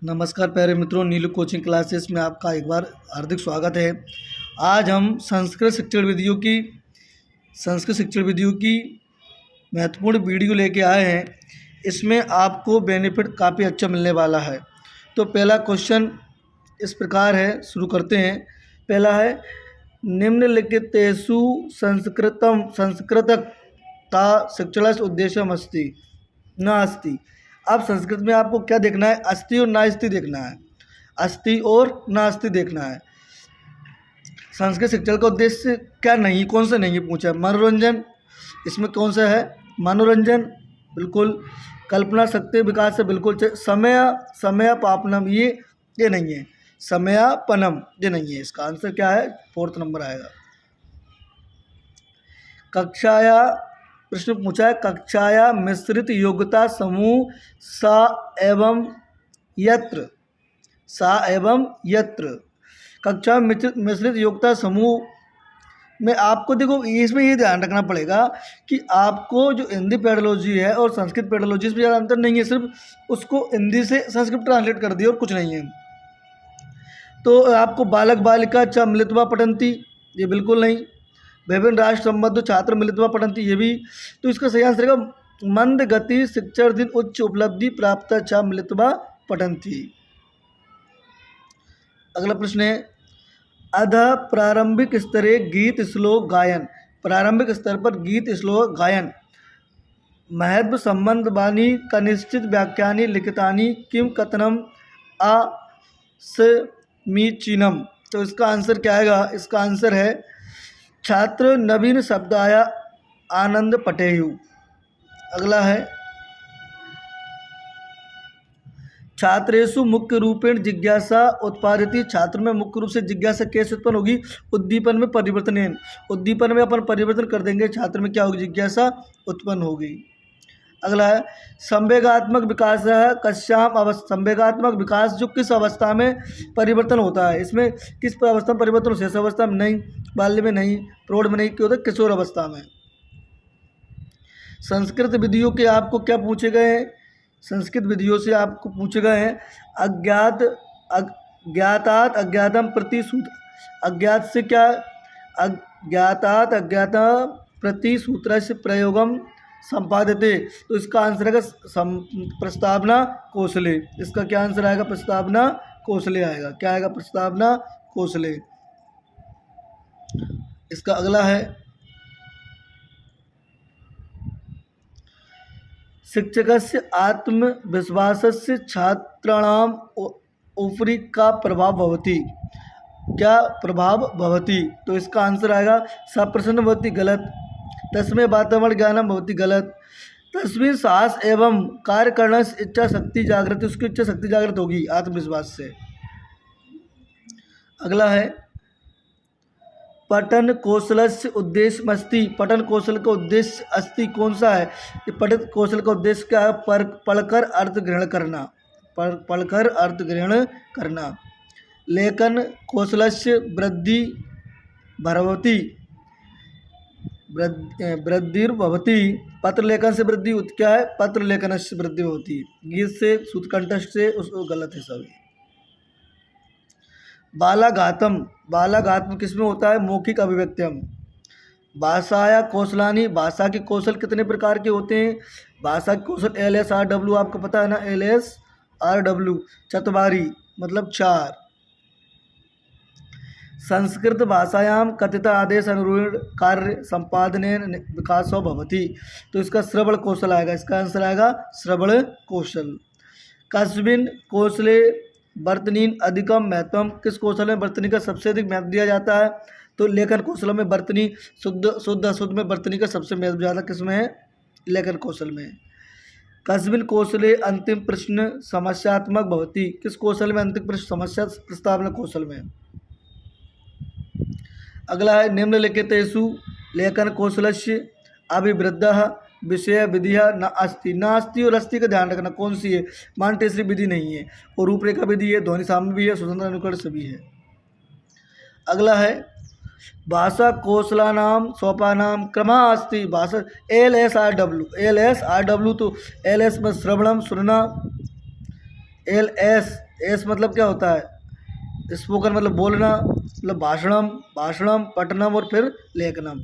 नमस्कार प्यारे मित्रों, नीलू कोचिंग क्लासेस में आपका एक बार हार्दिक स्वागत है। आज हम संस्कृत शिक्षण विधियों की महत्वपूर्ण वीडियो लेके आए हैं। इसमें आपको बेनिफिट काफ़ी अच्छा मिलने वाला है। तो पहला क्वेश्चन इस प्रकार है, शुरू करते हैं। पहला है, निम्नलिखितेषु संस्कृतता शिक्षणस्य उद्देश्यम अस्ति नास्ति। अब संस्कृत में आपको क्या देखना है? अस्ति और नास्ति देखना है। अस्ति और नास्ति देखना है। संस्कृत शिक्षण का उद्देश्य क्या नहीं, कौन सा नहीं पूछा है? मनोरंजन, इसमें कौन सा है? मनोरंजन, बिल्कुल। कल्पना शक्ति विकास से बिल्कुल। समय पापनम, ये नहीं है। समयापनम, ये नहीं है। इसका आंसर क्या है? 4th नंबर आएगा। कक्षाया, प्रश्न पूछा है, कक्षाया मिश्रित योग्यता समूह सा एवं यत्र। कक्षा मिश्रित योग्यता समूह में आपको देखो, इसमें ये ध्यान रखना पड़ेगा कि आपको जो हिंदी पेडोलॉजी है और संस्कृत पेडोलॉजी, इसमें ज़्यादा अंतर नहीं है। सिर्फ उसको हिंदी से संस्कृत ट्रांसलेट कर दिया और कुछ नहीं है। तो आपको बालक बालिका च मिलित्वा पठन्ति, ये बिल्कुल नहीं। विभिन्न राष्ट्र संबद्ध छात्र मिलित्वा पठन्ति, ये भी। तो इसका सही आंसर है मंद गति शिक्षण दिन उच्च उपलब्धि प्राप्त च मिलित्वा पठन्ति। अगला प्रश्न है, अध प्रारंभिक स्तरे गीत श्लोक गायन। प्रारंभिक स्तर पर गीत श्लोक गायन महत्व संबंध वाणी कनिश्चित व्याख्यानि लिखितानि किम कथनम समीचीनम। तो इसका आंसर क्या आएगा? इसका आंसर है छात्र नवीन शब्दाय आनंद पठेयु। अगला है, छात्रेषु मुख्य रूपेण जिज्ञासा उत्पादित। छात्र में मुख्य रूप से जिज्ञासा कैसे उत्पन्न होगी? उद्दीपन में परिवर्तन। उद्दीपन में अपन परिवर्तन कर देंगे, छात्र में क्या होगी? जिज्ञासा उत्पन्न होगी। अगला है, संवेगात्मक विकास है कस्याम अवस्था। संवेगात्मक विकास जो किस अवस्था में परिवर्तन होता है? इसमें किस अवस्था में परिवर्तन हो? शेष अवस्था में नहीं, बाल्य में नहीं, प्रौढ़ में नहीं, क्यों होता है? किशोर अवस्था में। संस्कृत विधियों के आपको क्या पूछे गए हैं? संस्कृत विधियों से आपको पूछे गए हैं, अज्ञातात अज्ञातम प्रति सूत्र। अज्ञात से क्या? अज्ञातात अज्ञात प्रति सूत्र से प्रयोगम संपादते। तो इसका आंसर आएगा प्रस्तावना कौशले। इसका क्या आंसर आएगा? प्रस्तावना कौशले आएगा। क्या आएगा? प्रस्तावना कौशले। इसका अगला है, शिक्षकस्य आत्मविश्वासस्य छात्राणाम उपरि का प्रभाव भवति। क्या प्रभाव भवति? तो इसका आंसर आएगा सप्रसन्न भवति, गलत। तस्में वातावरण ज्ञानम भवति, गलत। तस्वीर साहस एवं कार्य करने से इच्छा शक्ति जागृत, उसकी इच्छा शक्ति जागृत होगी आत्मविश्वास से। अगला है, पठन कौशलस्य उद्देश्य अस्ति। पठन कौशल का उद्देश्य अस्ति कौन सा है? ये पठन कौशल का उद्देश्य क्या है? पढ़कर अर्थ ग्रहण करना। पढ़कर अर्थ ग्रहण करना। लेखन कौशलस्य वृद्धि भवति, वृद्धिर्भवति। पत्र लेखन से वृद्धि क्या है? पत्र लेखन से वृद्धि होती। गीत से, सूत्रकंठस्थ से, उसको गलत है सभी। बालाघातम, बालाघातम किसमें होता है? मौखिक अभिव्यक्त्यम। भाषाया कौशलानी, भाषा के कौशल कितने प्रकार के होते हैं? भाषा के कौशल LSRW, आपको पता है ना? LSRW चतवारी मतलब 4। संस्कृत भाषायां कथित आदेश अनुरूढ़ कार्य संपादनेन विकासो भवति। तो इसका श्रवण कौशल आएगा। इसका आंसर आएगा श्रवण कौशल। कस्मिन् कौशले वर्तनीन अधिकम महत्वम। किस कौशल में वर्तनी का सबसे अधिक महत्व दिया जाता है? तो लेखन कौशल में वर्तनी, शुद्ध अशुद्ध में वर्तनी का सबसे महत्व ज़्यादा किसमें है? लेखन कौशल में। कस्मिन् कौशले अंतिम प्रश्न समस्यात्मक भवति। किस कौशल में अंतिम प्रश्न? समस्या प्रस्तावना कौशल में। अगला है, निम्नलिखितेषु लेखन कौशलस्य अभिवृद्धः विषय विधि न अस्ति। नास्ति और अस्ति का ध्यान रखना, कौन सी है? मांटेसरी विधि नहीं है, और रूपरेखा विधि है, ध्वनि साम्य भी है, स्वतंत्र अनुकरण सभी है। अगला है, भाषा कौशलानाम सोपानाम क्रमः अस्ति। भाषा LSRW। तो LS में श्रवणम, सुनना, एल एस मतलब क्या होता है? स्पोकन मतलब बोलना, मतलब भाषणम, भाषणम, पठनम और फिर लेखनम।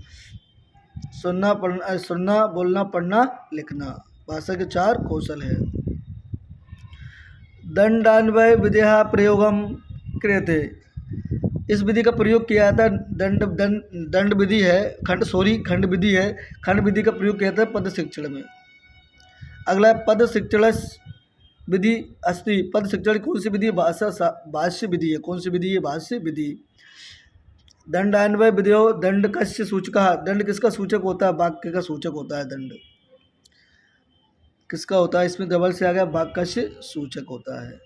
सुनना, बोलना, पढ़ना, लिखना, भाषा के 4 कौशल है। दंडान्वय विधिया प्रयोगम क्रियते, इस विधि का प्रयोग किया जाता है। दंड विधि है, खंड विधि है। खंड विधि का प्रयोग किया जाता है पद शिक्षण में। अगला है पद शिक्षण विधि अस्ति। पद शिक्षण कौन सी विधि है? भाष्य विधि है। कौन सी विधि है? भाष्य विधि। दंडान्वय विधियो दंड कस्य सूचक, दंड किसका सूचक होता है? वाक्य का सूचक होता है। दंड किसका होता है? इसमें डबल से आ गया, वाक्य से सूचक होता है।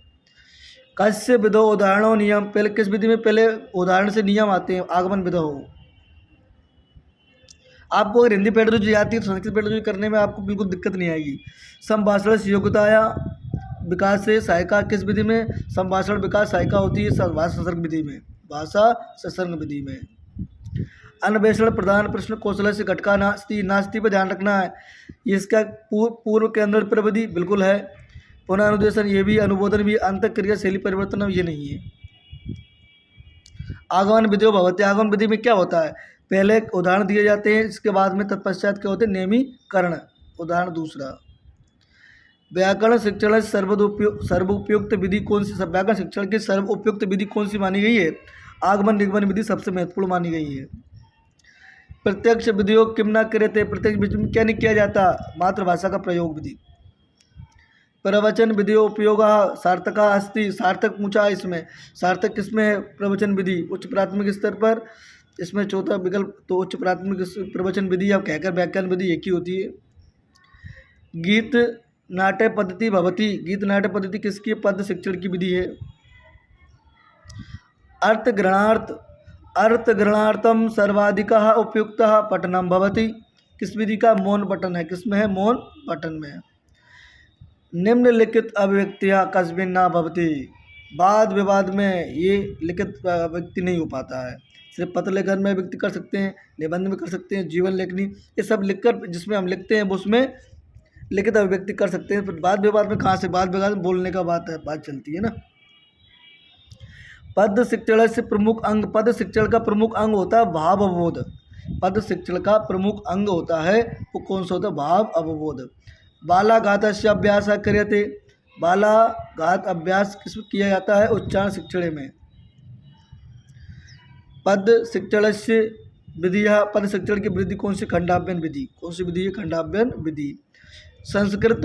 कस्य विधो उदाहरणों नियम, पहले किस विधि में पहले उदाहरण से नियम आते हैं? आगमन विधो। आपको अगर हिंदी पेडोलॉजी आती है तो संस्कृत पेडोलॉजी करने में आपको बिल्कुल दिक्कत नहीं आएगी। संभाषण योग्यताया विकास से सहायिका, किस विधि में संभाषण विकास सहायिका होती है? भाषा संसर्ग विधि में। भाषा संसर्ग विधि में। अन्वेषण प्रधान प्रश्न कौशल से घटका नास्ती, नास्ती पर ध्यान रखना है। ये इसका पूर्व के अंदर प्रविधि बिल्कुल है। पुनः अनुदेशन ये भी, अनुबोधन भी, अंत क्रिया शैली परिवर्तन ये नहीं है। आगमन विधियो भवति, आगमन विधि में क्या होता है? पहले उदाहरण दिए जाते हैं, इसके बाद में तत्पश्चात क्या होते हैं? नियमीकरण। उदाहरण दूसरा। व्याकरण शिक्षण सर्वोपयुक्त विधि कौन सी? व्याकरण शिक्षण की सर्वोपयुक्त विधि कौन सी मानी गई है? आगमन निगमन विधि सबसे महत्वपूर्ण मानी गई है। प्रत्यक्ष विधियों किम न क्रियते, प्रत्यक्ष विधि में क्या नहीं किया जाता? मातृभाषा का प्रयोग विधि। प्रवचन विधियों उपयोग सार्थका अस्ति, सार्थक पूछा इसमें। सार्थक किसमें है? प्रवचन विधि उच्च प्राथमिक स्तर पर। इसमें चौथा विकल्प तो उच्च प्राथमिक प्रवचन विधि या कहकर व्याख्यान विधि एक ही होती है। गीत नाट्य पद्धति भवति, गीत नाट्य पद्धति किसकी? पद शिक्षण की विधि है। अर्थ ग्रहणार्थम सर्वाधिकः उपयुक्तः पठनम भवति, किस विधि का? मौन पठन है। किसमें है? मौन पठन में। निम्नलिखित अभिव्यक्तियाँ कस्मिन् न भवति, वाद विवाद में ये लिखित अभिव्यक्ति नहीं हो पाता है। सिर्फ पत्र लेखन में व्यक्ति कर सकते हैं, निबंध में कर सकते हैं, जीवन लेखनी, ये सब लिखकर जिसमें हम लिखते हैं वो उसमें लिखित अभिव्यक्ति कर सकते हैं। फिर वाद विवाद में कहाँ से? वाद विवाद में बोलने का बात चलती है ना। पद शिक्षण से प्रमुख अंग, पद शिक्षण का प्रमुख अंग होता है भाव अवबोध। पद शिक्षण का प्रमुख अंग होता है वो कौन सा होता है? भाव अवबोध। बालाघातस्य अभ्यास क्रियते, बालाघात अभ्यास किस किया जाता है? उच्चारण शिक्षण में। पद शिक्षण से विधिया, पद शिक्षण की विधि कौन सी? खंडाभ्यन विधि। कौन सी विधि है? खंडाभ्यन विधि। संस्कृत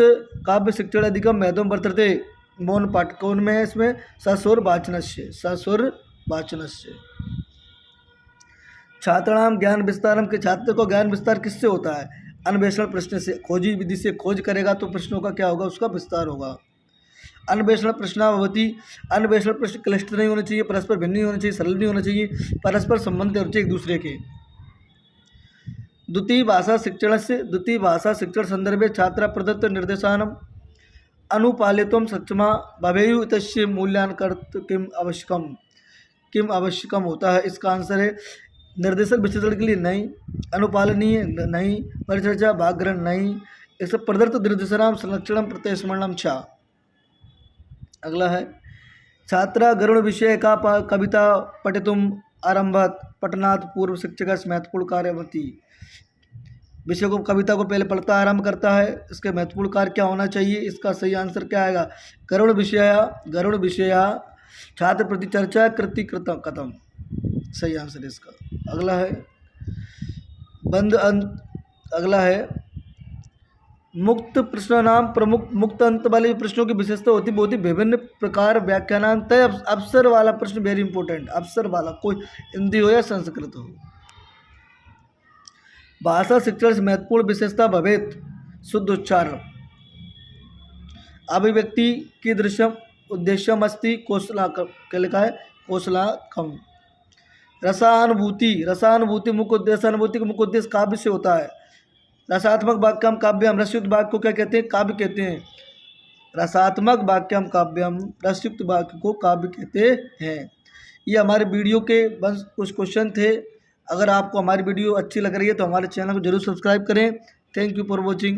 काव्य शिक्षण अधिकम महत्वम वर्तते, मौन पाठ कौन में है? इसमें सस्वर वाचनस्य, सस्वर वाचनस्य। छात्राणाम ज्ञान विस्तारम, के छात्र को ज्ञान विस्तार किससे होता है? अन्वेषण प्रश्न से। खोजी विधि से खोज करेगा तो प्रश्नों का क्या होगा? उसका विस्तार होगा। अन्वेषण प्रश्नावती, अन्वेषण प्रश्न क्लिष्ट नहीं होने चाहिए, परस्पर भिन्न नहीं होने चाहिए, सरल नहीं होने चाहिए, परस्पर संबंधित होने चाहिए एक दूसरे के। द्वितीय भाषा शिक्षण से, द्वितीय भाषा शिक्षण संदर्भे छात्रा प्रदत्त निर्देशानम अनुपालितुम सक्षमा भवेयु इत्यस्य मूल्यांकन किम आवश्यकम होता है? इसका आंसर है निर्देशन विश्लेषण के लिए नहीं, अनुपालनीय नहीं, परिचर्चा भाग ग्रहण नहीं, इस प्रदत्त निर्देशनाम संरक्षणम प्रत्यस्मरणम छा। अगला है छात्रा गरुड़ विषय का कविता पठितुम आरंभत पठनात् पूर्व शिक्षक महत्वपूर्ण कार्यवती, विषय को कविता को पहले पढ़ता आरंभ करता है, इसके महत्वपूर्ण कार्य क्या होना चाहिए? इसका सही आंसर क्या आएगा? गरुड़ विषया छात्र प्रति चर्चा कृति कथम, सही आंसर है इसका। अगला है अगला है मुक्त प्रश्न नाम प्रमुख, मुक्त अंत वाले प्रश्नों की विशेषता होती बहुत ही विभिन्न प्रकार व्याख्यानांत तय अवसर वाला प्रश्न वेरी इंपॉर्टेंट, अवसर वाला, कोई हिंदी हो या संस्कृत हो। भाषा शिक्षण से महत्वपूर्ण विशेषता भवेत शुद्ध उच्चारण, अभिव्यक्ति की दृश्यम उद्देश्यम अस्ति कौशला, क्या लिखा है? कौशलाकम। रसानुभूति मुख्य उद्देश्य, अनुभूति का मुख्य उद्देश्य काव्य से होता है। रसात्मक वाक्यम काव्यम, रसयुक्त वाक्य को क्या कहते हैं? काव्य कहते हैं। रसात्मक वाक्यम काव्यम, रसयुक्त वाक्य को काव्य कहते हैं। ये हमारे वीडियो के बस कुछ क्वेश्चन थे। अगर आपको हमारी वीडियो अच्छी लग रही है तो हमारे चैनल को जरूर सब्सक्राइब करें। Thank you for watching.